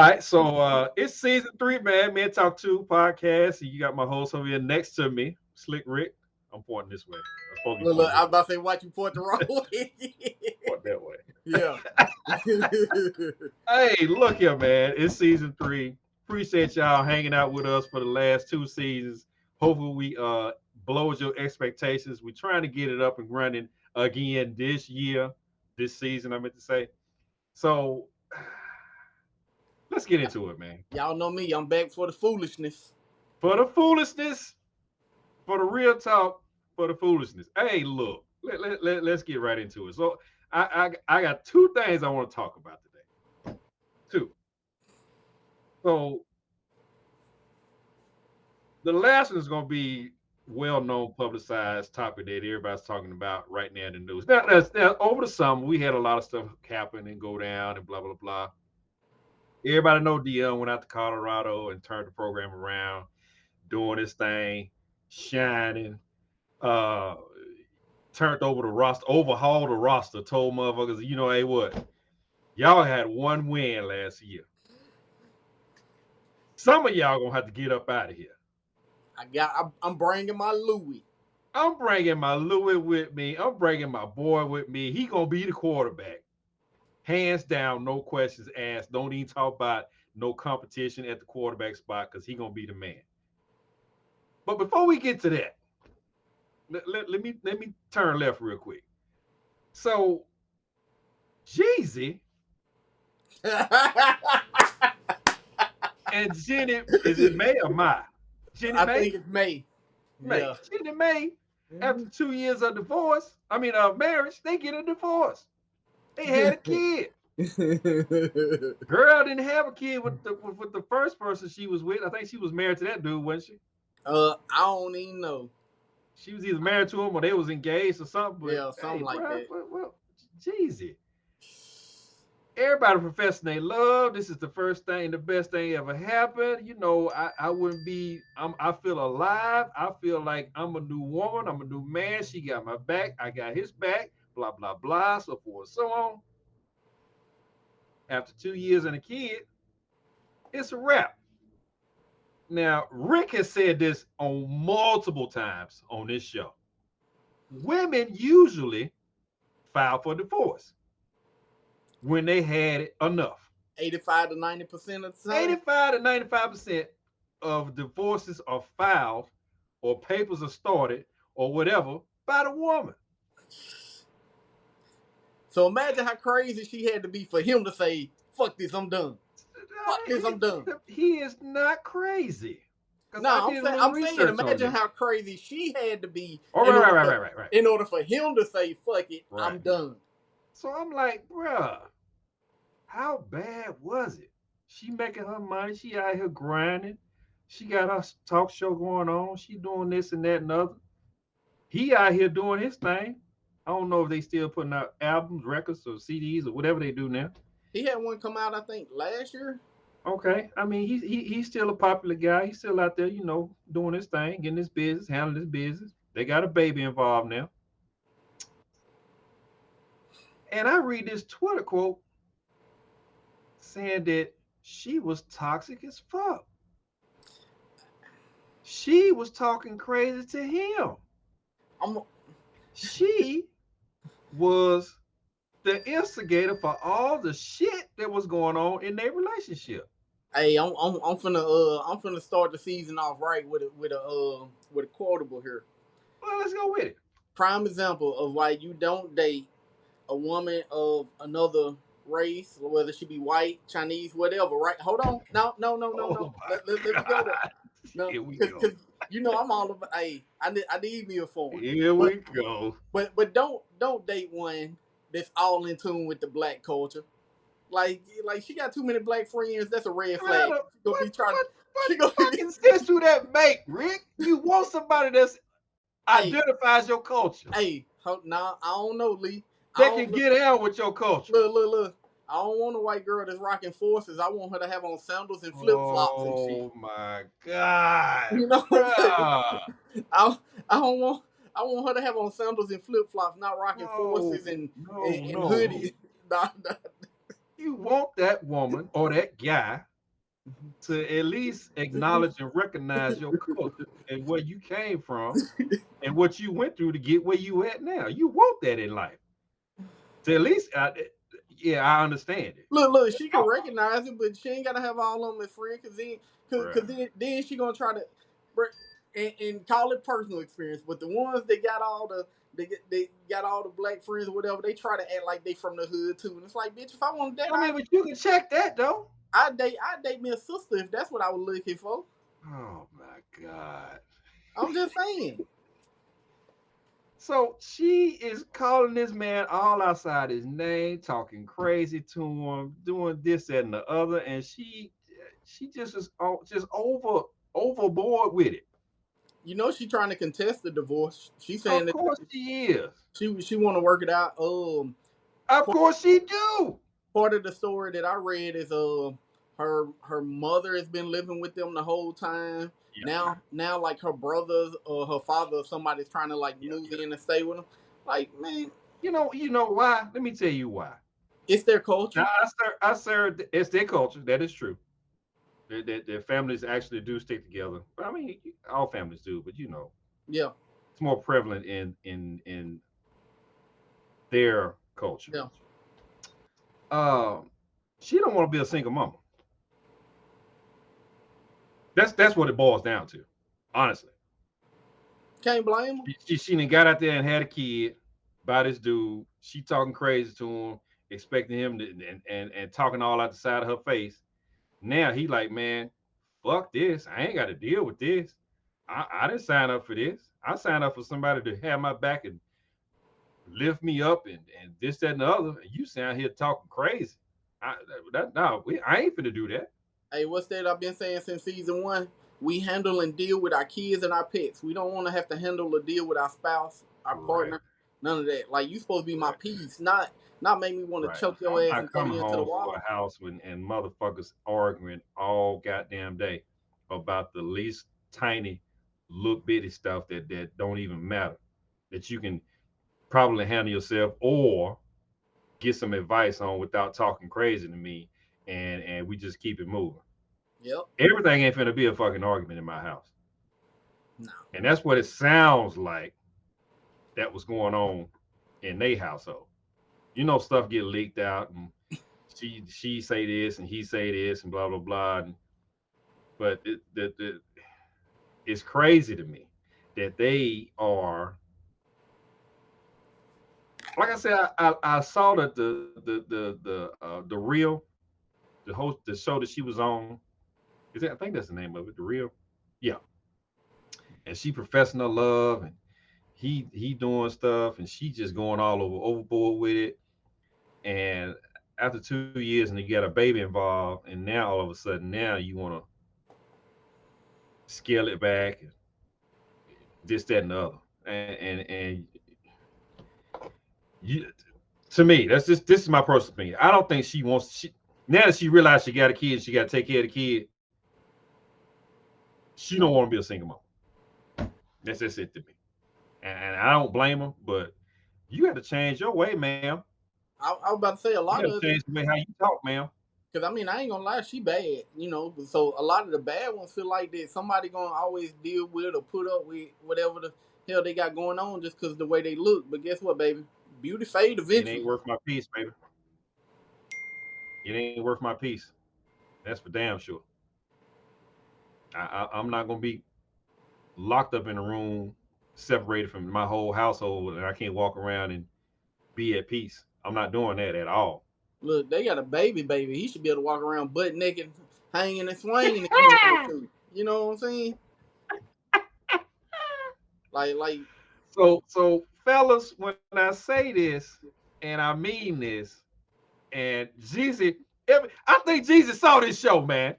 right, so it's season 3, man. Man Talk 2 podcast. And you got my host over here next to me, Slick Rick. I'm pointing this way. I'm supposed to be Look, pointing I was this way. about to say, watch you point the wrong way. Point that way. Yeah. Hey, look here, man. It's season 3. Appreciate y'all hanging out with us for the last 2 seasons. Hopefully we blows your expectations. We're trying to get it up and running again this season, I meant to say. So let's get into it, man. Y'all know me. I'm back for the foolishness. For the foolishness, for the real talk, for the foolishness. Hey, look, let's get right into it. So I got 2 things I want to talk about today. 2. So the last one is going to be well-known, publicized topic that everybody's talking about right now in the news. Now, over the summer, we had a lot of stuff happen and go down and blah blah blah. Everybody know Dion went out to Colorado and turned the program around, doing his thing, shining. Uh, Turned over the roster, overhauled the roster, told motherfuckers, hey what? Y'all had 1 win last year. Some of y'all gonna have to get up out of here. I'm bringing my Louis. I'm bringing my Louis with me. I'm bringing my boy with me. He gonna be the quarterback. Hands down, no questions asked. Don't even talk about no competition at the quarterback spot because he gonna be the man. But before we get to that, let me turn left real quick. So Jeezy and Jenny, is it May or Mai? Jenny I May? think it's May. May. Yeah. Jenny May, after 2 years of marriage, they get a divorce. They had a kid. Girl didn't have a kid with the first person she was with. I think she was married to that dude, wasn't she? I don't even know. She was either married to him or they was engaged or something. But Yeah, something hey, like bro, that. well, Jeezy. Everybody professing they love. This is the first thing, the best thing ever happened. I wouldn't be. I feel alive. I feel like I'm a new woman. I'm a new man. She got my back. I got his back. Blah blah blah. So forth, so on. After 2 years and a kid, it's a wrap. Now, Rick has said this on multiple times on this show. Women usually file for divorce when they had it enough. 85 to 90% of the time. 85 to 95% of divorces are filed or papers are started or whatever by the woman. So imagine how crazy she had to be for him to say, "Fuck this, I'm done." Fuck this, I'm done. He is not crazy. No, I'm saying, imagine how crazy she had to be in order for him to say, "Fuck it, I'm done." So I'm like, bruh, how bad was it? She making her money. She out here grinding. She got her talk show going on. She doing this and that and other. He out here doing his thing. I don't know if they still putting out albums, records, or CDs or whatever they do now. He had one come out, I think, last year. Okay, I mean he's still a popular guy. He's still out there, doing his thing, getting his business, handling his business. They got a baby involved now. And I read this Twitter quote saying that she was toxic as fuck. She was talking crazy to him. She was the instigator for all the shit that was going on in their relationship. Hey, I'm finna start the season off right with a quotable here. Well, let's go with it. Prime example of why you don't date a woman of another race, whether she be white, Chinese, whatever. Right? Hold on. No. Let me go there. No, here we go. Because I'm all about. Hey, I need me a phone. Here we go. But don't date one that's all in tune with the black culture. Like she got too many black friends. That's a red flag. What fucking sense do that make, Rick? You want somebody that's identifies your culture. Hey, nah, I don't know, Lee. That can get out with your culture. Look. I don't want a white girl that's rocking forces. I want her to have on sandals and flip flops and shit. Oh my god! You know what I'm saying? I want her to have on sandals and flip flops, not rocking forces and hoodies. Nah. You want that woman or that guy to at least acknowledge and recognize your culture and where you came from and what you went through to get where you at now. You want that in life. To at least, yeah, I understand it. Look, she can recognize it, but she ain't gotta have all of them as friends, Bruh. then she gonna try to, and call it personal experience. But the ones that got all the they got all the black friends or whatever, they try to act like they from the hood too. And it's like, bitch, if I want that, I mean, but you can check that though. I date me a sister if that's what I was looking for. Oh my God. I'm just saying. So she is calling this man all outside his name, talking crazy to him, doing this that, and the other, and she just is just overboard with it. You know she trying to contest the divorce. She's saying Of that course she is. she want to work it out. Of course she do. Part of the story that I read is her mother has been living with them the whole time. Yeah, Now like her brothers or her father or somebody's trying to like yeah, move yeah. in and stay with them. Like, man, You know why? Let me tell you why. it's their Now culture. I served. It's their culture. That is true. Their families actually do stick together. I mean, all families do, but Yeah, it's more prevalent in their culture. yeah. Um, she don't want to be a single mama. That's what it boils down to, honestly. Can't blame them. She done got out there and had a kid by this dude. She talking crazy to him, expecting him to and talking all out the side of her face. Now he like, man, fuck this. I ain't got to deal with this. I didn't sign up for this. I signed up for somebody to have my back and lift me up and this, that, and the other. And you sound here talking crazy. I no, I ain't finna do that. Hey, what's that I've been saying since season one? We handle and deal with our kids and our pets. We don't want to have to handle or deal with our spouse, our Right, partner, none of that. Like you supposed to be my right, peace, not make me want to right. choke your I'm ass not and throw coming you into the home to water. a house when and motherfuckers arguing all goddamn day about the least tiny little bitty stuff that don't even matter. That you can probably handle yourself or get some advice on without talking crazy to me, and we just keep it moving. Yep. Everything ain't finna be a fucking argument in my house, No. and that's what it sounds like that was going on in their household. Stuff get leaked out, and she say this and he say this and blah blah blah. But it's crazy to me that they are. Like I said, I saw that the real the show that she was on. Is that I think that's the name of it, the real. Yeah, and she professing her love, and he doing stuff, and she just going all overboard with it. And after 2 years, and you got a baby involved, and now all of a sudden now you want to scale it back and this, that, and the other. And you, to me, that's just this is my personal opinion. I don't think she wants now that she realized she got a kid, she got to take care of the kid. She don't want to be a single mom. That's just it to me. And I don't blame her, but you got to change your way, ma'am. I was about to say a You got lot to of it. change the way how you talk, ma'am. Because I mean, I ain't gonna lie, she bad, So a lot of the bad ones feel like that somebody gonna always deal with or put up with whatever the hell they got going on just because the way they look. But guess what, baby? Beauty fade It ain't eventually. worth my peace, baby. It ain't worth my peace. That's for damn sure. I'm not gonna be locked up in a room, separated from my whole household, and I can't walk around and be at peace. I'm not doing that at all. Look, they got a baby. He should be able to walk around butt naked, hanging and swinging if he wanted to. You know what I'm saying? Like, So fellas, when I say this, and I mean this, and Jeezy, I think Jeezy saw this show, man,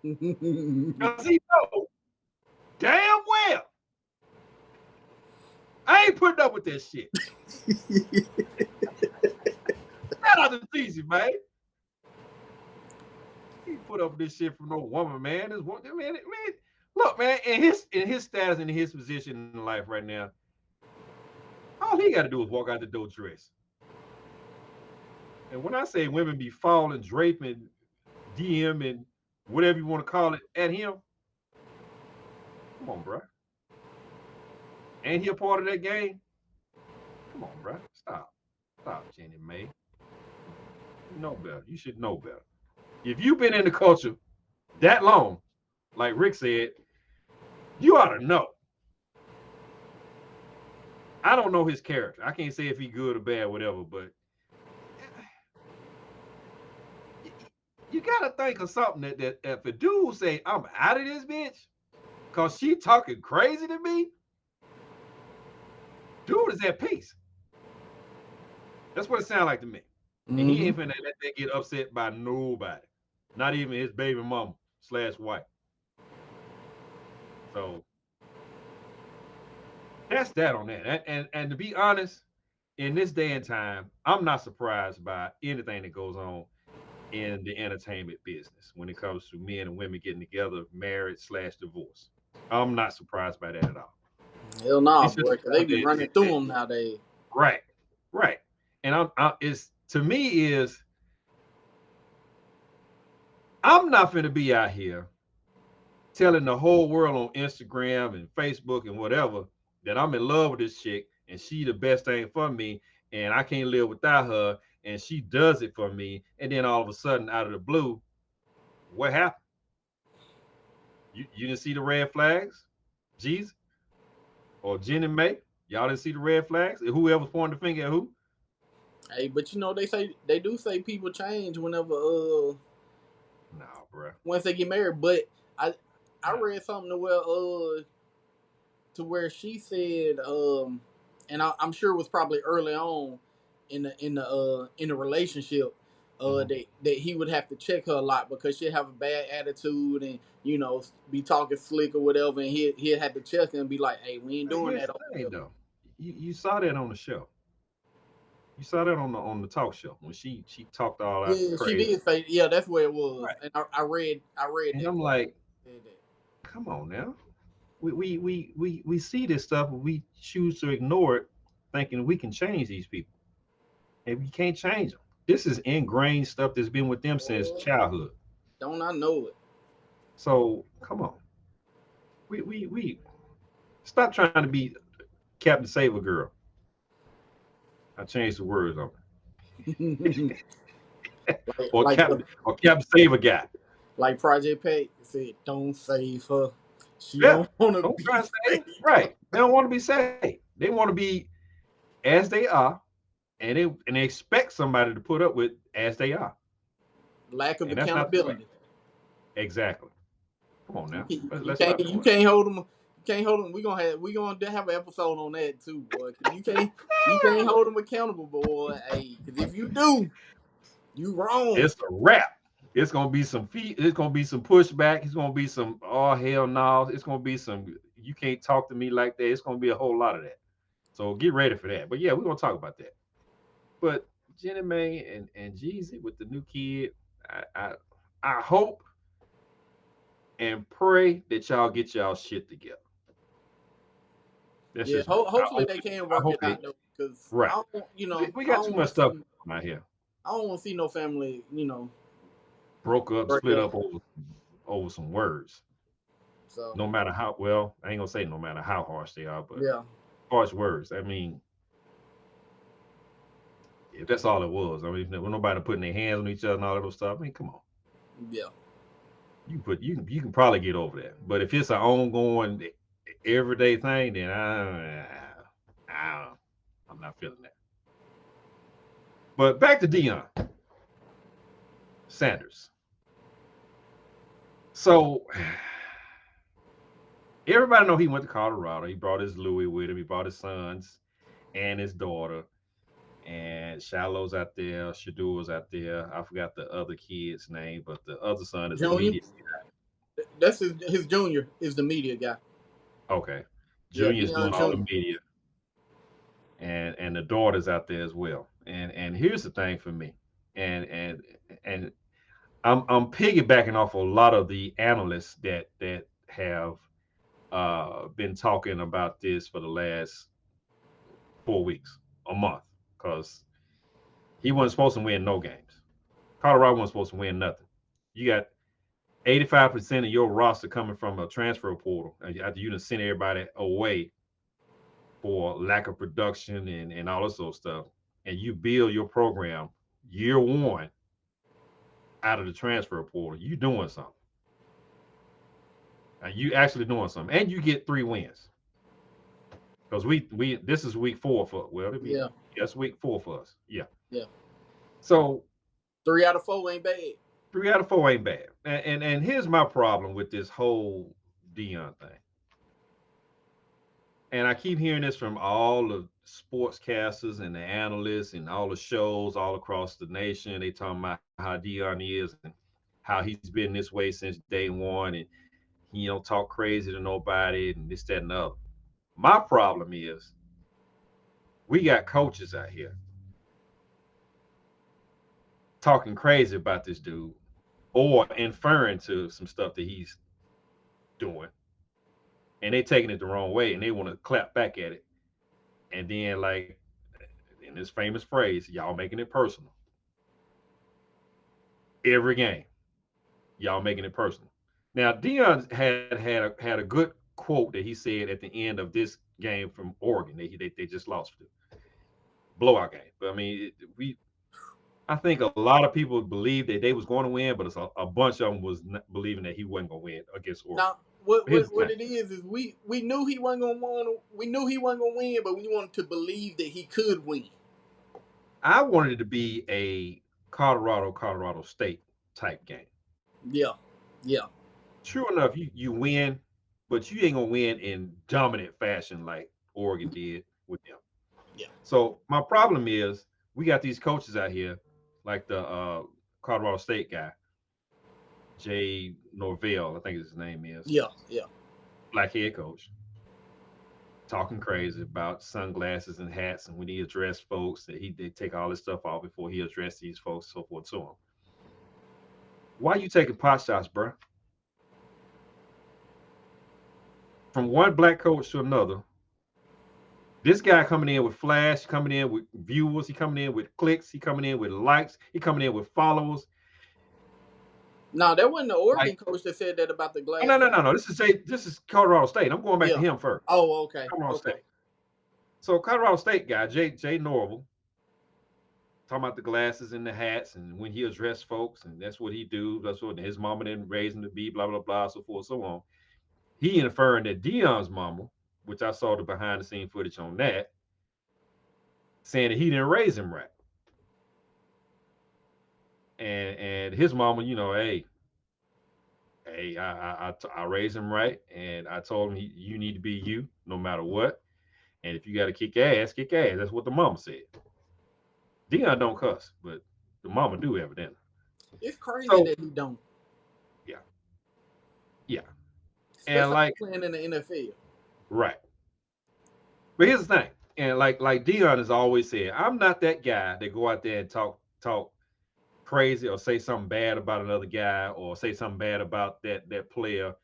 because he know damn well I ain't putting up with this shit. Shout out to Jeezy, man. He put up with this shit from no woman, man. This woman, man. Look, man, in his status and in his position in life right now, all he got to do is walk out the door dressed. And when I say women be falling, draping, DMing, whatever you want to call it, at him. Come on, bro. Ain't he a part of that game? Come on, bro. Stop. Stop, Jenny May. You know better. You should know better. If you've been in the culture that long, like Rick said, you ought to know. I don't know his character. I can't say if he good or bad, whatever, but you gotta think of something that if a dude say, I'm out of this bitch, cause she talking crazy to me, dude is at peace. That's what it sounds like to me. And he Mm-hmm. ain't finna let that get upset by nobody. Not even his baby mama slash wife. So that's that on that. And to be honest, in this day and time, I'm not surprised by anything that goes on in the entertainment business when it comes to men and women getting together, married slash divorce. I'm not surprised by that at all. Hell nah, It's just boy, because they stuff be running through them nowadays. right, right. And it's to me is I'm not going to be out here telling the whole world on Instagram and Facebook and whatever that I'm in love with this chick and she the best thing for me and I can't live without her and she does it for me and then all of a sudden out of the blue, what happened? You didn't see the red flags, Jeezy or Jen and May? Y'all didn't see the red flags? And whoever's pointing the finger at who? Hey, but you know they do say people change whenever Nah, bro. once they get married. But I I Nah. read something to where she said and I'm sure it was probably early on in the relationship Mhm. that he would have to check her a lot because she'd have a bad attitude and be talking slick or whatever, and he'd have to check her and be like, hey, we ain't But doing here's that the over thing here. though. You saw that on the show. You saw that on the talk show when she talked all out Yeah, she crazy. did say, yeah, that's where it was, Right. and I read And that I'm part. like, Said that. come on now. We see this stuff and we choose to ignore it, thinking we can change these people. And we can't change them. This is ingrained stuff that's been with them since Boy, childhood. don't I know it? So come on. We stop trying to be Captain Save a Girl. I changed the words on it. like or like Captain or Captain Save a Guy. like Project Pat said, don't save her. She Yeah. don't want to Don't be try to save. saved. Right. They don't want to be saved. They want to be as they are, and they expect somebody to put up with as they are. Lack of And that's not the way. accountability. Exactly. Come on You now. can't, Let's, you let's can't stop you doing that. can't hold them. You can't hold them. We gonna have an episode on that too, boy. 'Cause you can't hold them accountable, boy. Hey, because if you do, you wrong. It's a wrap. It's gonna be some feet. It's gonna be some pushback. It's gonna be some oh hell no. It's gonna be some you can't talk to me like that. It's gonna be a whole lot of that. So get ready for that. But yeah, we're gonna talk about that. But Jenny May and Jeezy with the new kid, I I, I hope and pray that y'all get y'all shit together. That's Yeah. just me. Hopefully they can I work hope it they out though, because right. I don't. We I got don't too want much to stuff see. out here. I don't want to see no family. Broke up, Break split up. up over some words. So No matter how well, I ain't gonna say no matter how harsh they are, but yeah, harsh words. I mean, if that's all it was, I mean, when nobody putting their hands on each other and all that other stuff, I mean, come on, yeah, you can probably get over that. But if it's an ongoing, everyday thing, then I I'm not feeling that. But back to Dion Sanders. So everybody know he went to Colorado. He brought his Louis with him. He brought his sons and his daughter. And Shallow's out there, Shadur's out there. I forgot the other kid's name, but the other son is the Junior. media. That's his junior is the media guy. Okay. Yeah, Junior's Dion doing all the Junior. media, and the daughter's out there as well. And here's the thing for me, and I'm piggybacking off a lot of the analysts that have been talking about this for the last 4 weeks, a month, because he wasn't supposed to win no games. Colorado wasn't supposed to win nothing. You got 85% of your roster coming from a transfer portal after you done sent everybody away for lack of production and all this sort of stuff, and you build your program year one out of the transfer portal, you doing something. You actually doing something, and you get 3 wins because we this is week 4 for well, it'll be Yeah, yes week 4 for us. Yeah, yeah. so 3 out of 4 ain't bad. 3 out of 4 ain't bad. And here's my problem with this whole Dion thing. And I keep hearing this from all the sportscasters and the analysts and all the shows all across the nation. They talking about how Dion is and how he's been this way since day one, and he don't talk crazy to nobody and this, that, and the other. My problem is we got coaches out here talking crazy about this dude or inferring to some stuff that he's doing, and they taking it the wrong way and they want to clap back at it. And then, like in this famous phrase, y'all making it personal every game. Y'all making it personal. Now, Dion had a good quote that he said at the end of this game from Oregon. They just lost the blowout game. But I mean, I think a lot of people believed that they was going to win, but it's a bunch of them was believing that he wasn't going to win against Oregon. Now, what But here's what the what thing: it is we knew he wasn't gonna win. We knew he wasn't gonna win, but we wanted to believe that he could win. I wanted it to be a Colorado State type game. Yeah, yeah, True enough, you win, but you ain't gonna win in dominant fashion like Oregon did with them. yeah, So my problem is we got these coaches out here, like the Colorado State guy, Jay Norvell, I think his name is, yeah, yeah. black head coach, talking crazy about sunglasses and hats, and when he addressed folks, that they take all this stuff off before he addressed these folks, so forth and so on. Why you taking pot shots, bro? From one black coach to another, this guy coming in with flash, coming in with viewers, he coming in with clicks, he coming in with likes, he coming in with followers. No, that wasn't the Like, Oregon coach that said that about the oh, no, glass no, thing. no, no. This is Colorado State. I'm going back to Yeah. him first. Oh, okay, Colorado okay. State. So Colorado State guy, Jay Norvell, talking about the glasses and the hats and when he addressed folks, and that's what he do. That's what his mama didn't raise him to be, blah, blah, blah, so forth, so on. He inferring that Dion's mama, which I saw the behind the scene footage on that, saying that he didn't raise him right. And his mama, hey, I raised him right, and I told him you need to be you no matter what, and if you got to kick ass, kick ass. That's what the mama said. Dion don't cuss, but the mama do evidently. It's crazy So that he don't, yeah, yeah, and especially like playing in the NFL. right. But here's the thing, and like Dion has always said, I'm not that guy that go out there and talk crazy or say something bad about another guy or say something bad about that player,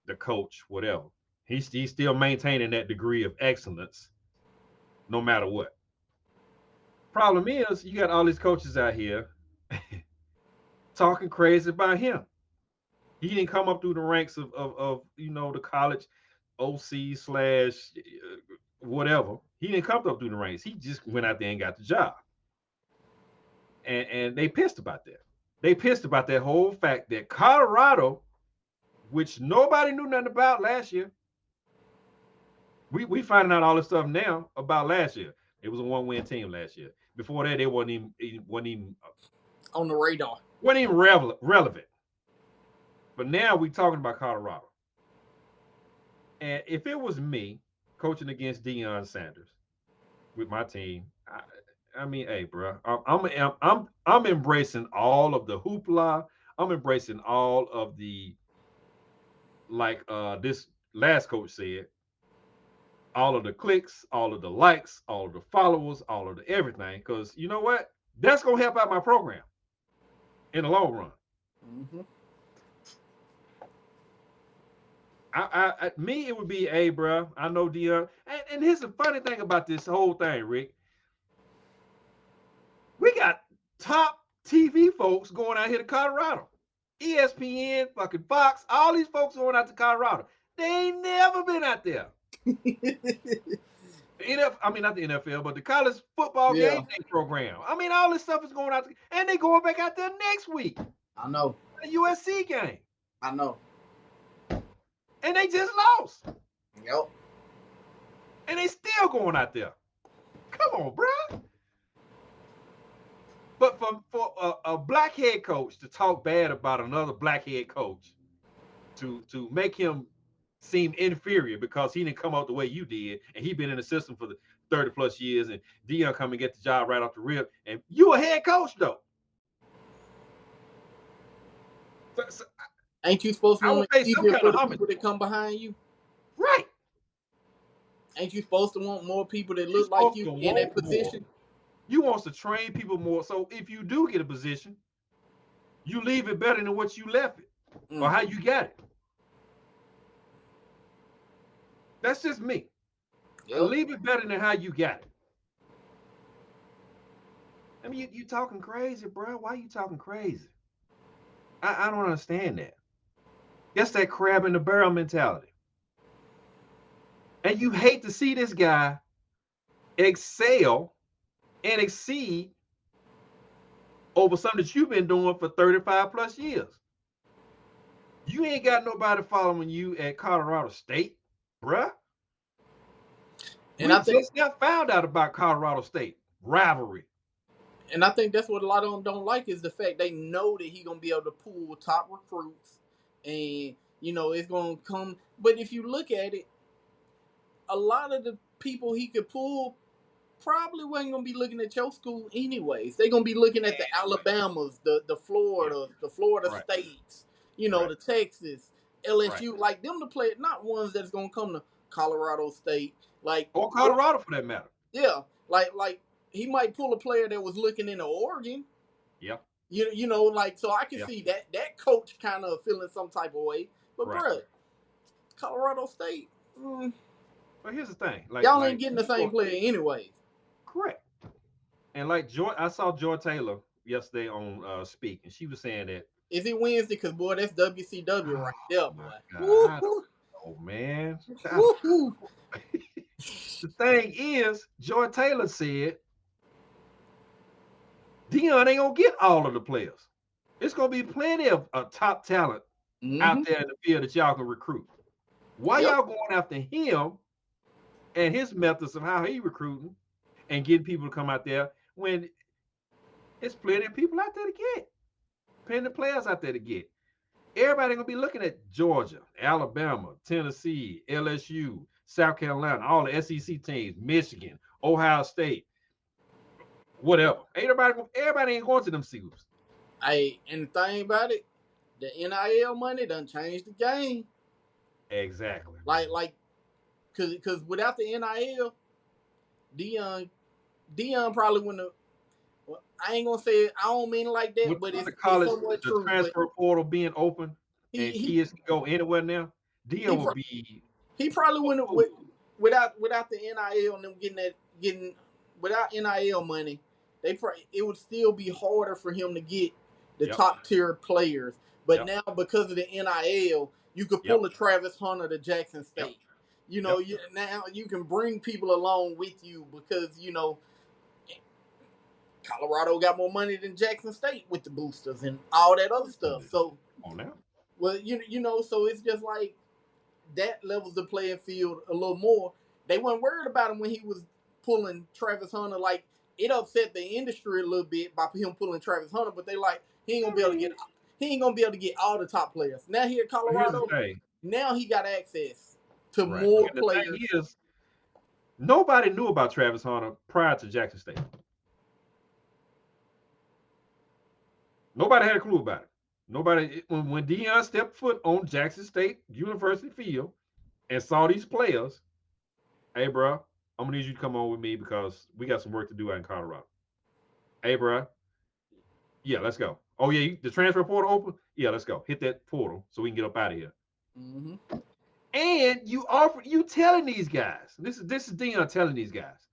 the coach, whatever. He's still maintaining that degree of excellence no matter what. Problem is, you got all these coaches out here talking crazy about him. He didn't come up through the ranks of the college OC slash whatever. He didn't come up through the ranks. He just went out there and got the job. And they pissed about that. They pissed about that whole fact that Colorado, which nobody knew nothing about last year, we finding out all this stuff now about last year. It was a 1-win team last year. Before that, they On the radar. wasn't even relevant. But now we talking about Colorado. And if it was me coaching against Deion Sanders with my team, I mean, hey, bro, I'm embracing all of the hoopla. I'm embracing all of the like this last coach said, all of the clicks, all of the likes, all of the followers, all of the everything. Because you know what? That's gonna help out my program in the long run. Hmm. Me, it would be, hey, bro. I know Dion, and here's the funny thing about this whole thing, Rick. We got top TV folks going out here to Colorado. ESPN, fucking Fox, all these folks going out to Colorado. They ain't never been out there. The NFL, I mean not the NFL, but the college football game Yeah, day program. I mean, all this stuff is going out, and they going back out there next week. I know. A USC game, I know. and they just lost, Yep. and they still going out there. Come on, bro. But for a black head coach to talk bad about another black head coach, to make him seem inferior because he didn't come out the way you did, and he been in the system for the 30 plus years, and Dion come and get the job right off the rip, and you a head coach though. So Ain't you supposed to I want would it pay some easier kind for of the homage, people that come behind you? right? Ain't you supposed to want more people that You look like supposed you to in want that more. position? You wants to train people more. So if you do get a position, you leave it better than what you left it or how you got it. That's just me. Yep. Leave it better than how you got it. I mean, you talking crazy, bro. Why you talking crazy? I don't understand that. That's that crab in the barrel mentality. And you hate to see this guy excel and exceed over something that you've been doing for 35 plus years. You ain't got nobody following you at Colorado State, bruh. And We I think just got found out about Colorado State rivalry. and I think that's what a lot of them don't like is the fact they know that he gonna be able to pull top recruits, and it's gonna come. But if you look at it, a lot of the people he could pull probably wasn't gonna be looking at your school anyways. They're gonna be looking at the Anyway, Alabamas, the yeah, Floridas, the Florida right, States, right, the Texas, right. LSU, like them to play, not ones that's gonna come to Colorado State. Like, Or or Colorado for that matter. yeah, like he might pull a player that was looking into Oregon. Yep, Like, so I can yep, see that coach kind of feeling some type of way. But right. bruh, Colorado State, mm, But here's the thing, y'all ain't getting the same well, player anyways. correct. And like Joy, I saw Joy Taylor yesterday on Speak, and she was saying that, Is it Wednesday? Because boy, that's WCW oh right there, my boy. God, I don't Woo-hoo. know, man. I don't Woo-hoo. The thing is, Joy Taylor said Dion ain't gonna get all of the players. It's gonna be plenty of top talent out Mm-hmm. there in the field that y'all can recruit. Why Yep. y'all going after him and his methods of how he recruiting and getting people to come out there when it's plenty of people out there to get, plenty of players out there to get. Everybody gonna be looking at Georgia, Alabama, Tennessee, LSU, South Carolina, all the SEC teams, Michigan, Ohio State, whatever. Everybody ain't going to them schools. Hey, and the thing about it, the NIL money done changed the game. Exactly. Like, cause without the NIL, Dion, Dion probably wouldn't have. Well, I ain't gonna say it. I don't mean it like that, but With the it's college, somewhat the true. But transfer portal being open he and he kids can go anywhere now, he Dion will pro- be he probably a wouldn't fool. without the NIL and them getting without NIL money, it would still be harder for him to get the Yep. top tier players. But Yep. now because of the NIL, you could Yep. pull a Travis Hunter to Jackson Yep. State. Yep. Now you can bring people along with you because Colorado got more money than Jackson State with the boosters and all that other stuff. So, Come on now. well, so it's just like that levels the playing field a little more. They weren't worried about him when he was pulling Travis Hunter. Like, it upset the industry a little bit by him pulling Travis Hunter, but they like I mean, he ain't gonna be able to get all the top players. Now here at but here's the Colorado, thing, now he got access to right? more And the thing players. is, nobody knew about Travis Hunter prior to Jackson State. Nobody had a clue about it. Nobody when Dion stepped foot on Jackson State University field and saw these players, hey, bro, I'm gonna need you to come on with me because we got some work to do out in Colorado. Hey, bro, yeah, let's go. Oh yeah, the transfer portal open. Yeah, let's go. Hit that portal so we can get up out of here. Mm-hmm. And you telling these guys. This is Dion telling these guys.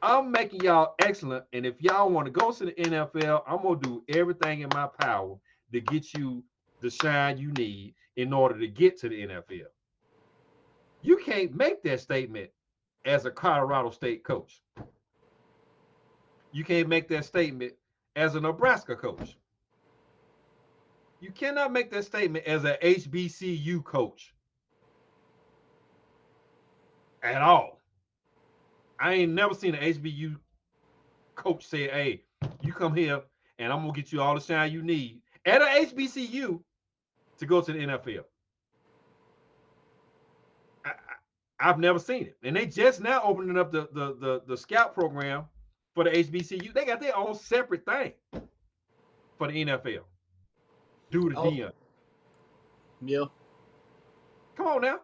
I'm making y'all excellent, and if y'all want to go to the NFL, I'm gonna do everything in my power to get you the shine you need in order to get to the NFL. You can't make that statement as a Colorado State coach. You can't make that statement as a Nebraska coach. You cannot make that statement as a HBCU coach at all. I ain't never seen an HBU coach say, "Hey, you come here and I'm gonna get you all the shine you need at an HBCU to go to the NFL." Have never seen it, and they just now opening up the scout program for the HBCU. They got their own separate thing for the NFL. Due to Oh, Dion. yeah, Come on now.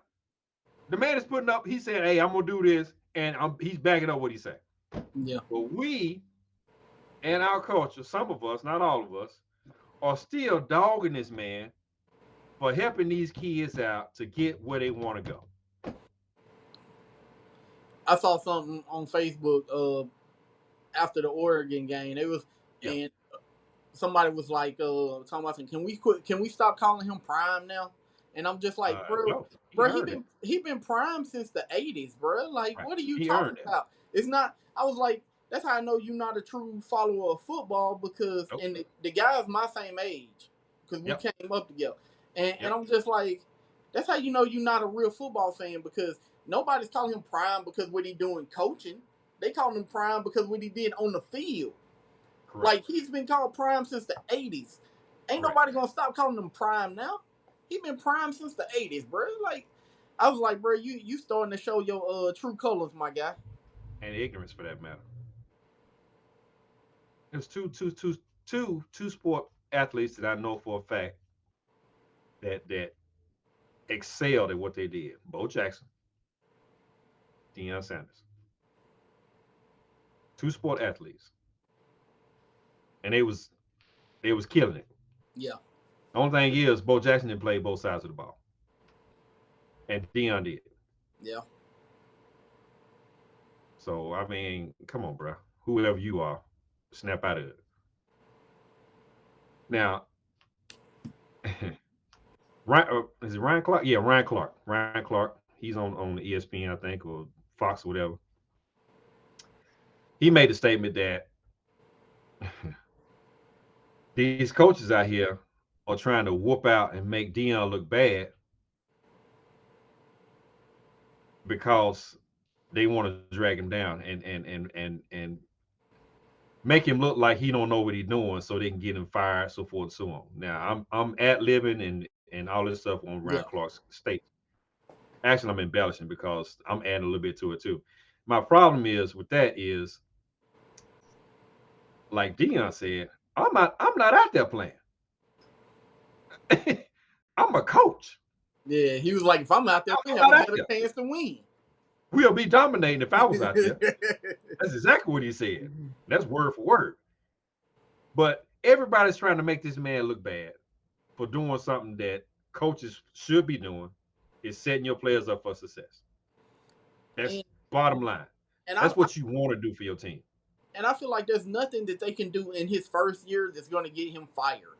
The man is putting up. He said, "Hey, I'm gonna do this," and he's backing up what he said. yeah. But we and our culture, some of us, not all of us, are still dogging this man for helping these kids out to get where they want to go. I saw something on Facebook after the Oregon game. It was Yeah. and somebody was like talking about, can we stop calling him prime now? And I'm just like, bro, No, he bro, earned it. he been prime since the '80s, bro. Like, Right. what are you He talking earned it. about? It's not. I was like, that's how I know you're not a true follower of football, because Nope. and the guy's my same age because we Yep. came up together, and Yep. I'm just like, that's how you know you're not a real football fan, because nobody's calling him prime because what he doing coaching. They call him prime because what he did on the field. Correct. Like, he's been called prime since the '80s. Ain't Correct. nobody gonna stop calling him prime now. He been prime since the '80s, bro. Like, I was like, bro, you starting to show your true colors, my guy. And ignorance for that matter. There's two sport athletes that I know for a fact that excelled at what they did. Bo Jackson, Deion Sanders. Two sport athletes. And they was killing it. Yeah, The only thing is Bo Jackson didn't play both sides of the ball. And Deion did. yeah. So I mean, come on, bro. Whoever you are, snap out of it. Now, Ryan, is it Ryan Clark? Yeah, Ryan Clark. Ryan Clark. He's on ESPN, I think, or Fox or whatever. He made a statement that these coaches out here are trying to whoop out and make Dion look bad because they want to drag him down and make him look like he don't know what he's doing, so they can get him fired, so forth and so on. Now I'm ad libbing and all this stuff on Ryan Yeah. Clark's state. Actually, I'm embellishing because I'm adding a little bit to it too. My problem is with that is, like Dion said, I'm not out there playing. I'm a coach. Yeah, he was like, if I'm out there, we I'm have a not out better there. chance to win. We'll be dominating if I was out there. That's exactly what he said. That's word for word. But everybody's trying to make this man look bad for doing something that coaches should be doing, is setting your players up for success. That's and bottom line. and That's what you want to do for your team. I feel like there's nothing that they can do in his first year that's going to get him fired,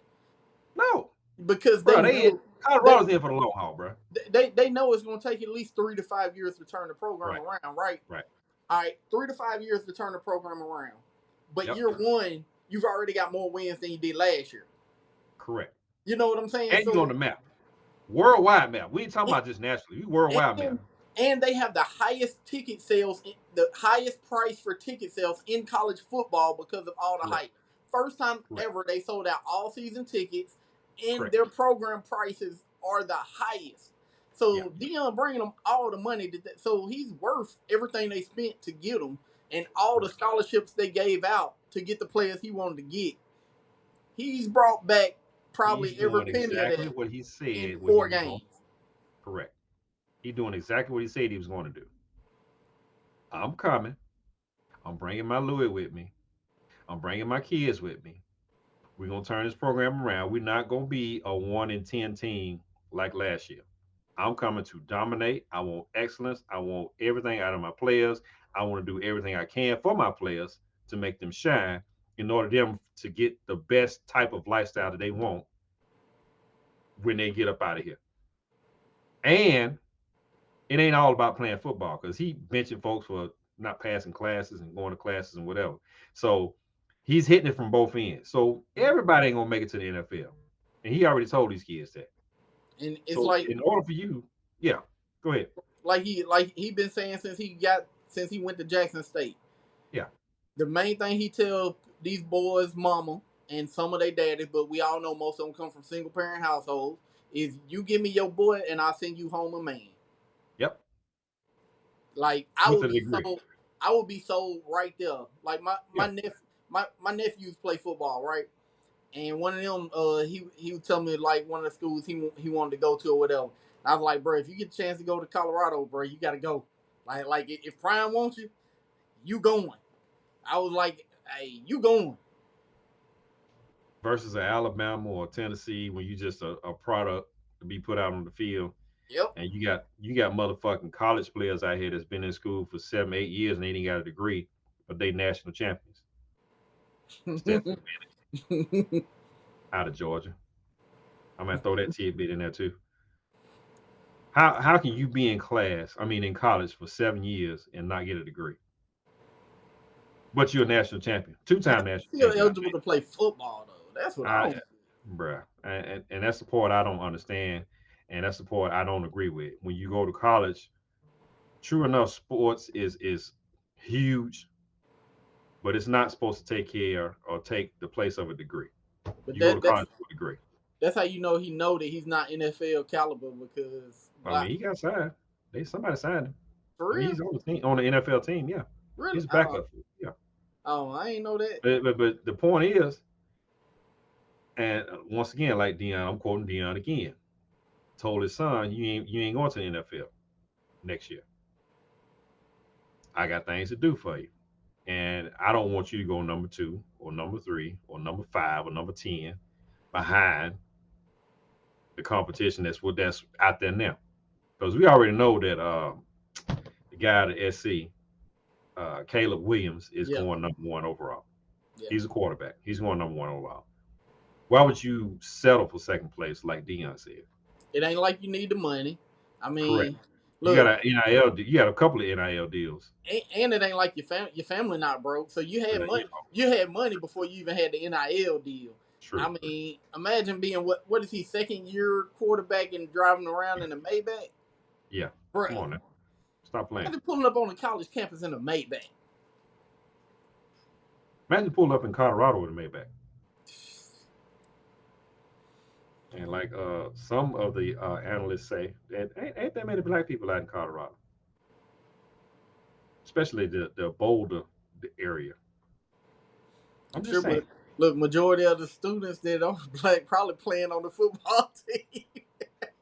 No, because bro. they know they Colorado's in for the long haul, bro. they know it's going to take at least 3 to 5 years to turn the program Right, around, right? right. All right, 3 to 5 years to turn the program around. But Yep, year one, you've already got more wins than you did last year. correct. You know what I'm saying? And you on So, the map, worldwide map. We ain't talking and, about just nationally. We worldwide map. and they have the highest ticket sales, the highest price for ticket sales in college football because of all the Correct, hype. First time correct, ever they sold out all season tickets, and correct. their program prices are the highest. Yeah, So Dion bringing them all the money, so he's worth everything they spent to get him, and all the correct. scholarships they gave out to get the players he wanted to get. He's brought back He's probably every doing penny of exactly that what he in said what he four was going to. games. Correct. He's doing exactly what he said he was going to do. I'm coming. I'm bringing my Louis with me. I'm bringing my kids with me. We're going to turn this program around. We're not going to be a 1-10 team like last year. I'm coming to dominate. I want excellence. I want everything out of my players. I want to do everything I can for my players to make them shine in order for them to get the best type of lifestyle that they want when they get up out of here. And it ain't all about playing football because he benching folks for not passing classes and going to classes and whatever. So he's hitting it from both ends. So everybody ain't gonna make it to the NFL, and he already told these kids that. And it's So like in order for you, yeah, go ahead, he been saying since he went to Jackson State. yeah, The main thing he tell these boys, mama, and some of their daddies, but we all know most of them come from single parent households, is you give me your boy and I'll send you home a man. yep, Like with a degree, I would be sold right there. Like yeah, my nephews play football, right? And one of them, he would tell me like one of the schools he wanted to go to or whatever. And I was like, bro, if you get a chance to go to Colorado, bro, you got to go. Like if Prime wants you, you going. I was like, hey, you going? versus an Alabama or Tennessee when you just a product to be put out on the field. Yep. And you got motherfucking college players out here that's been in school for 7, 8 years and they ain't got a degree, but they national champions. Stetson out of Georgia. I'm gonna throw that tidbit in there too. How can you be in class? I mean, in college for 7 years and not get a degree, but you're a national champion, two-time national Still champion. I eligible think. to play football though. That's what I I, don't. bruh, and that's the part I don't understand, and that's the part I don't agree with. When you go to college, true enough, sports is huge, but it's not supposed to take care or take the place of a degree. But You go to college for a degree. that's how he know that he's not NFL caliber because I mean, he got signed. Somebody signed him. for I mean, real, he's on the team on the NFL team. Yeah, really. he's a backup. Yeah, I ain't know that. but the point is, and once again, like Dion, I'm quoting Dion again. Told his son, you ain't going to the NFL next year. I got things to do for you, and I don't want you to go number two or number three or number five or number 10 behind the competition that's out there now. Because we already know that the guy at SC, Caleb Williams, is Yeah, going number one overall. yeah. He's a quarterback. He's going number one overall. Why would you settle for second place, like Dion said? It ain't like you need the money. I Correct. mean, You got look, a NIL. You got a couple of NIL deals. and it ain't like your family not broke. So you had You money. know, You had money before you even had the NIL deal. I true. mean, imagine being what is he second year quarterback and driving around in a Maybach, Yeah. bro. Come on now. Stop playing. Imagine pulling up on a college campus in a Maybach. Imagine pulling up in Colorado with a Maybach. And like some of the analysts say, that ain't that many black people out in Colorado, especially the Boulder area. I'm I'm just sure, saying. but look, majority of the students that are black probably playing on the football team.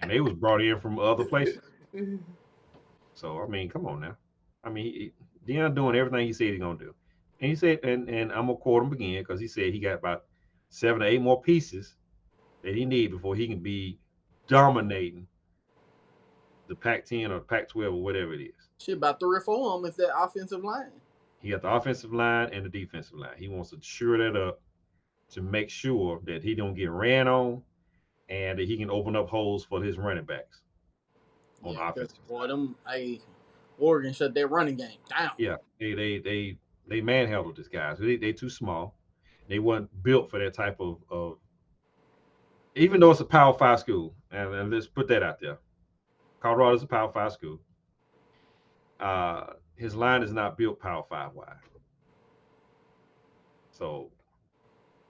And they was brought in from other places. So I mean, come on now. I mean, Deion doing everything he said he's gonna do, and he said, and I'm gonna quote him again because he said he got about 7 or 8 more pieces that he need before he can be dominating the Pac-10 or Pac-12 or whatever it is. Shit, about 3 or 4 of them is that offensive line. He got the offensive line and the defensive line. He wants to shore that up to make sure that he don't get ran on and that he can open up holes for his running backs on Yeah, the because offensive boy, side. Oregon shut their running game down. Yeah, they manhandled this guys. They too small. They weren't built for that type of even though it's a Power Five school, and let's put that out there. Colorado's a Power Five school. His line is not built Power Five wide, so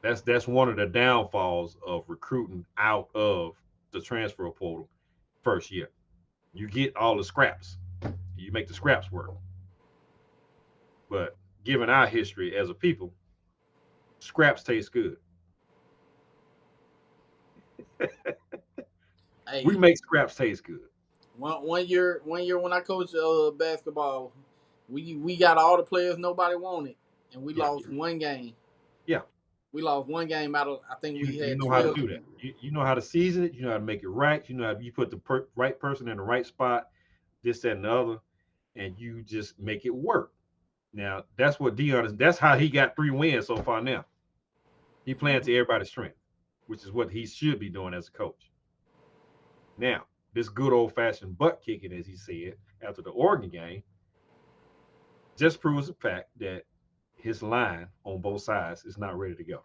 that's one of the downfalls of recruiting out of the transfer portal first year. You get all the scraps, you make the scraps work. But given our history as a people, scraps taste good. We Hey, make scraps taste good. one year when I coached basketball, we got all the players nobody wanted, and we Yeah, lost one game. yeah. We lost one game out of I think we You had know how to 12. do that. You know how to season it. You know how to make it right. You know how you put the right person in the right spot. This, that, and the other, and you just make it work. Now that's what Dion is. That's how he got 3 wins so far. Now he playing to everybody's strength, which is what he should be doing as a coach. Now, this good old fashioned butt kicking, as he said after the Oregon game, just proves the fact that his line on both sides is not ready to go.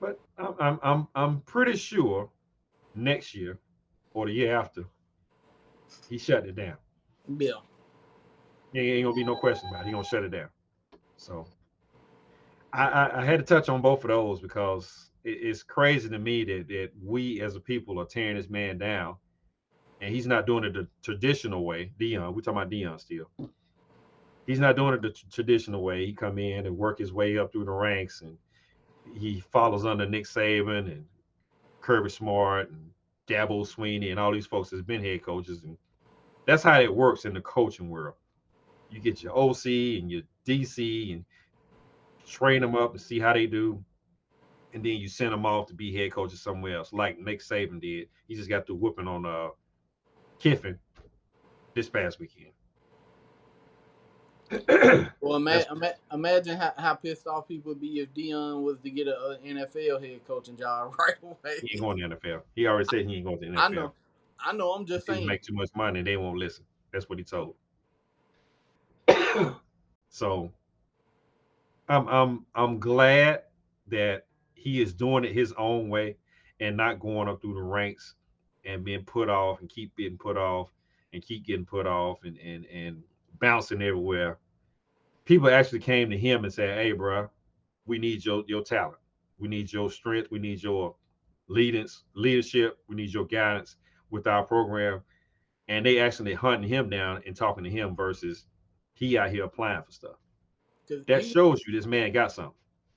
But I'm pretty sure next year or the year after he shut it down. Yeah. Ain't gonna be no question about it. He gonna shut it down. So I had to touch on both of those because it's crazy to me that we as a people are tearing this man down, and he's not doing it the traditional way. Dion, we talking about Dion still. He's not doing it the traditional way. He come in and work his way up through the ranks, and he follows under Nick Saban and Kirby Smart and Dabo Sweeney and all these folks that's been head coaches, and that's how it works in the coaching world. You get your OC and your DC and train them up and see how they do, and then you send them off to be head coaches somewhere else, like Nick Saban did. He just got through whooping on Kiffin this past weekend. Well, That's imagine how pissed off people would be if Dion was to get a NFL head coaching job right away. he ain't going to the NFL. He already said he ain't going to the I NFL. know, I know. I'm He just said he saying. make too much money and they won't listen. That's what he told. So I'm glad that he is doing it his own way and not going up through the ranks and being put off and keep getting put off and keep getting put off and bouncing everywhere. People actually came to him and said, "Hey, bro, we need your talent. We need your strength. We need your leadership. We need your guidance with our program." And they actually hunting him down and talking to him versus he out here applying for stuff. Because That shows you this man got something.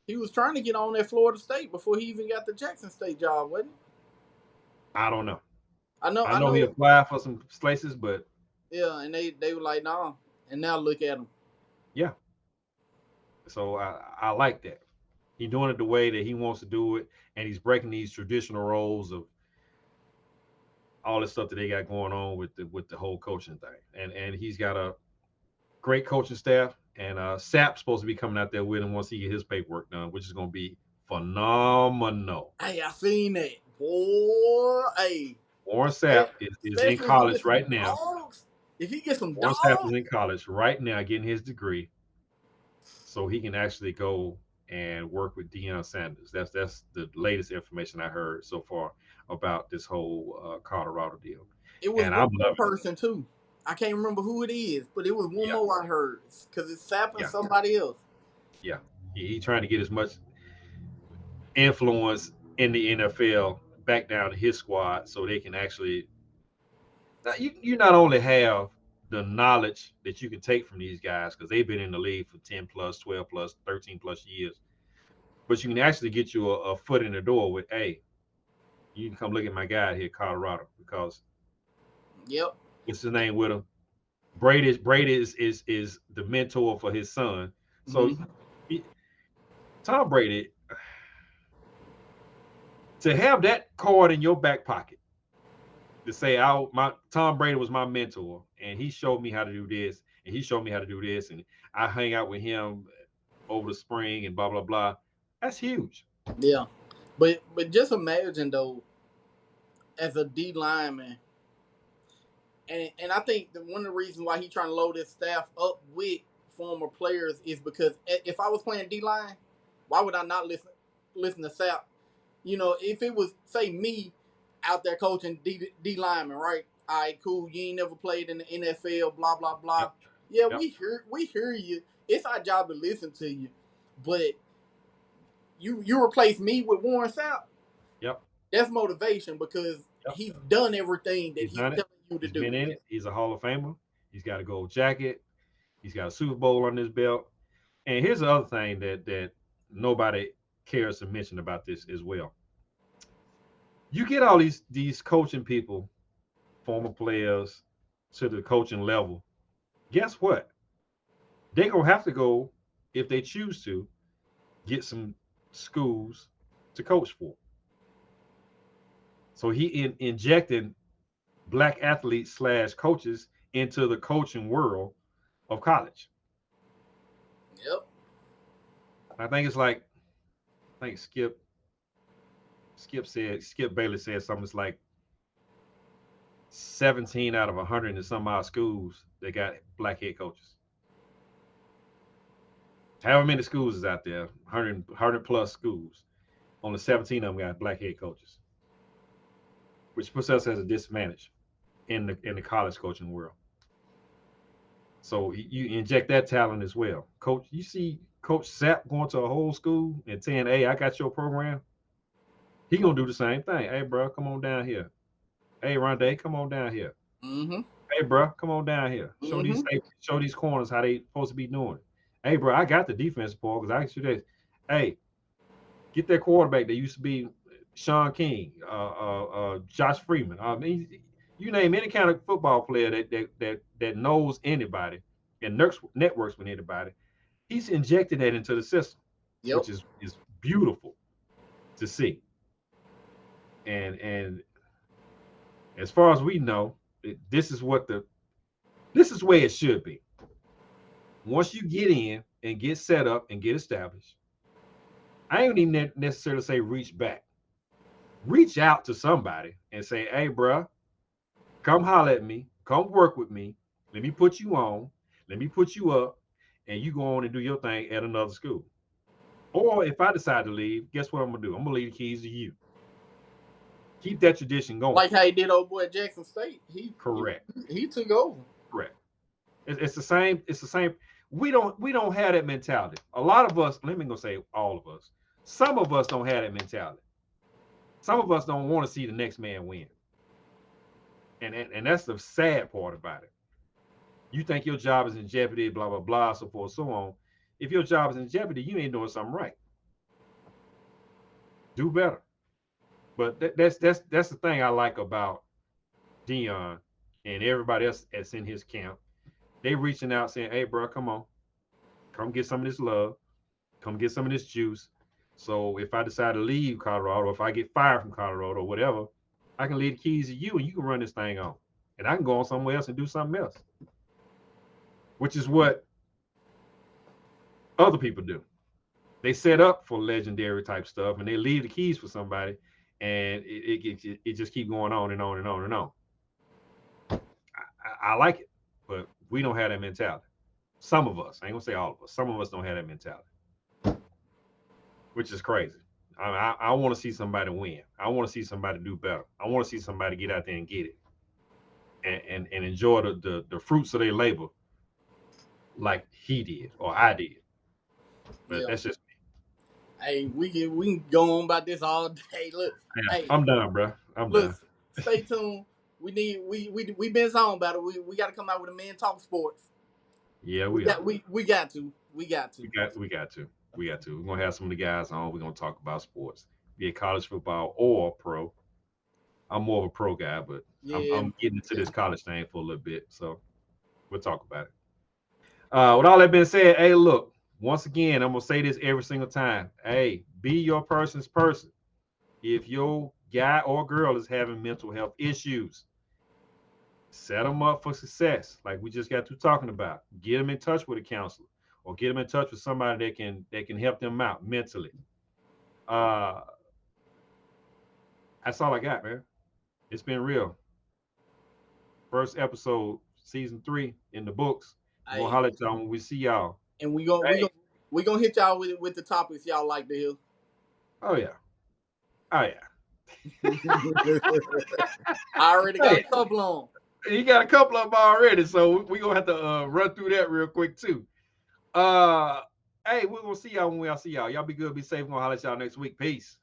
he was trying to get on at Florida State before he even got the Jackson State job, wasn't he? I don't know. I I know he know. applied for some places, but Yeah, and they were like, nah. And now look at him. yeah. So I like that. He's doing it the way that he wants to do it, and he's breaking these traditional roles of all the stuff that they got going on with the whole coaching thing. And he's got a great coaching staff, and Sap's supposed to be coming out there with him once he get his paperwork done, which is going to be phenomenal. Hey, I seen that. Boy, hey. Warren Sapp is in Especially if he college gets some right now. dogs. If he gets some Warren Sapp is dogs, in college right now getting his degree so he can actually go and work with Deion Sanders. That's the latest information I heard so far about this whole Colorado deal, it was and one I'm more loving it. person too. I can't remember who it is, but it was one Yeah, more I heard because it's sapping yeah, somebody else. yeah. He trying to get as much influence in the NFL back down to his squad so they can actually. Now, you not only have the knowledge that you can take from these guys because they've been in the league for 10 plus, 12 plus, 13 plus years, but you can actually get you a foot in the door with, hey, you can come look at my guy here, Colorado, because Yep. what's his name with him? Brady is the mentor for his son. So Hmm. he, Tom Brady, to have that card in your back pocket to say, "I my Tom Brady was my mentor, and he showed me how to do this, and he showed me how to do this, and I hang out with him over the spring and blah blah blah." That's huge. Yeah. But just imagine though, as a D lineman, and I think that one of the reasons why he's trying to load his staff up with former players is because if I was playing D line, why would I not listen to Sap? You know, if it was say me out there coaching D lineman, right? All right, cool. You ain't never played in the NFL, blah blah blah. Yep, Yeah, yep, we hear you. It's our job to listen to you, but you replace me with Warren Sapp. yep, That's motivation because yep. he's done everything that He's he's done it. telling you to He's do. been in it. He's a Hall of Famer. He's got a gold jacket. He's got a Super Bowl on his belt. And here's the other thing that nobody cares to mention about this as well. You get all these coaching people, former players, to the coaching level. Guess what? They're gonna have to go if they choose to get some schools to coach for. So he injecting black athletes slash coaches into the coaching world of college. Yep. I think it's like I think Skip Bailey said something. It's like 17 out of 100 and some odd schools they got black head coaches. However many schools is out there, 100 plus schools, only 17 of them got black head coaches, which puts us as a disadvantage in the college coaching world. So you inject that talent as well. Coach, you see Coach Sapp going to a whole school and saying, "Hey, I got your program." He gonna do the same thing. Hey, bro, come on down here. Hey, Rondé, come on down here. Mm-hmm. Hey, bro, come on down here. Mm-hmm. Show these corners how they supposed to be doing it. Hey, bro, I got the defense ball because I can shoot that. Hey, get that quarterback that used to be Sean King, Josh Freeman. I mean, you name any kind of football player that knows anybody and networks with anybody. He's injected that into the system, Yep. which is beautiful to see. And as far as we know, this is this is where it should be. Once you get in and get set up and get established, I ain't even necessarily say reach back. Reach out to somebody and say, "Hey, bruh, come holler at me. Come work with me. Let me put you on. Let me put you up, and you go on and do your thing at another school." Or if I decide to leave, guess what I'm gonna do? I'm gonna leave the keys to you. Keep that tradition going. Like how he did old boy at Jackson State. Correct. He took over. Correct. It's the same. It's the same. We don't have that mentality. A lot of us. Let me go say all of us. Some of us don't have that mentality. Some of us don't want to see the next man win, and that's the sad part about it. You think your job is in jeopardy, blah blah blah, so forth, so on. If your job is in jeopardy, you ain't doing something right. Do better. But that's the thing I like about Dion and everybody else that's in his camp. They reaching out saying, "Hey, bro, come on, come get some of this love, come get some of this juice." So if I decide to leave Colorado, if I get fired from Colorado or whatever, I can leave the keys to you and you can run this thing on, and I can go on somewhere else and do something else, which is what other people do. They set up for legendary type stuff and they leave the keys for somebody, and it just keep going on and on and on and on. I like it, but we don't have that mentality. Some of us, I ain't gonna say all of us. Some of us don't have that mentality, which is crazy. I want to see somebody win. I want to see somebody do better. I want to see somebody get out there and get it and enjoy the fruits of their labor like he did or I did. But Yeah. that's just me. Hey, we can go on about this all day. Look, Yeah, hey, I'm done, bro. I'm look, done. stay tuned. We been on about it. We got to come out with a man talk sports. Yeah, We we are. got we got to. We got to. We got to. We got to. We're gonna have some of the guys on. We're gonna talk about sports, be it college football or pro. I'm more of a pro guy, but Yeah, I'm getting into yeah. this college thing for a little bit, so we'll talk about it. With all that being said, hey, look, once again, I'm gonna say this every single time. Hey, be your person's person. If your guy or girl is having mental health issues, set them up for success, like we just got through talking about. Get them in touch with a counselor, or get them in touch with somebody that can help them out mentally. Uh, that's all I got, man. It's been real. First episode, season 3 in the books. We're gonna Hey, holler at y'all when we see y'all. and Hey, we gonna hit y'all with the topics y'all like to hear. oh yeah, oh yeah. I already got Hey, a couple on. you got a couple of them already, so we're gonna have to run through that real quick too. Uh, hey, we're gonna see y'all when we all see y'all. Y'all be good, be safe. We're gonna holler at y'all next week. Peace.